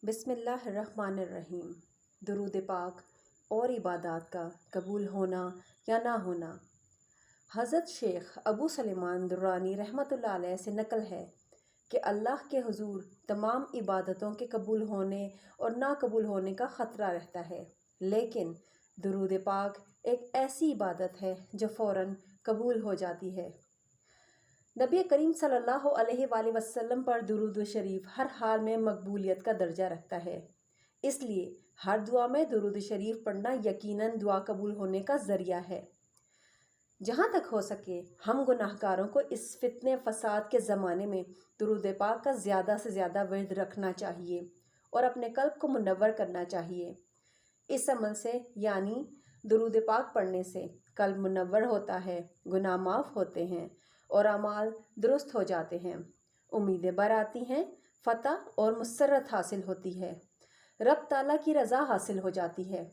بسم اللہ الرحمن الرحیم۔ درود پاک اور عبادات کا قبول ہونا یا نہ ہونا۔ حضرت شیخ ابو سلیمان درانی رحمۃ اللہ علیہ سے نقل ہے کہ اللہ کے حضور تمام عبادتوں کے قبول ہونے اور نہ قبول ہونے کا خطرہ رہتا ہے، لیکن درود پاک ایک ایسی عبادت ہے جو فوراً قبول ہو جاتی ہے۔ نبی کریم صلی اللہ علیہ وآلہ وسلم پر درود شریف ہر حال میں مقبولیت کا درجہ رکھتا ہے، اس لیے ہر دعا میں درود شریف پڑھنا یقیناً دعا قبول ہونے کا ذریعہ ہے۔ جہاں تک ہو سکے ہم گناہ گاروں کو اس فتنہ فساد کے زمانے میں درود پاک کا زیادہ سے زیادہ ورد رکھنا چاہیے اور اپنے قلب کو منور کرنا چاہیے۔ اس عمل سے یعنی درود پاک پڑھنے سے قلب منور ہوتا ہے، گناہ معاف ہوتے ہیں اور اعمال درست ہو جاتے ہیں، امیدیں بر آتی ہیں، فتح اور مسرت حاصل ہوتی ہے، رب تعالیٰ کی رضا حاصل ہو جاتی ہے،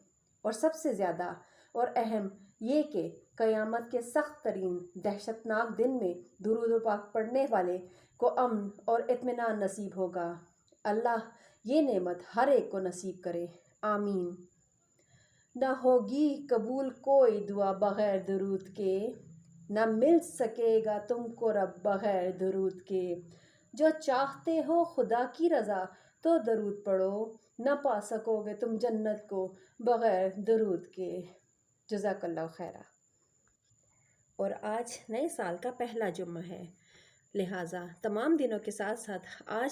اور سب سے زیادہ اور اہم یہ کہ قیامت کے سخت ترین دہشت ناک دن میں درود پاک پڑھنے والے کو امن اور اطمینان نصیب ہوگا۔ اللہ یہ نعمت ہر ایک کو نصیب کرے، آمین۔ نہ ہوگی قبول کوئی دعا بغیر درود کے، نہ مل سکے گا تم کو رب بغیر درود کے۔ جو چاہتے ہو خدا کی رضا تو درود پڑھو، نہ پا سکو گے تم جنت کو بغیر درود کے۔ جزاک اللہ خیرہ۔ اور آج نئے سال کا پہلا جمعہ ہے، لہٰذا تمام دنوں کے ساتھ ساتھ آج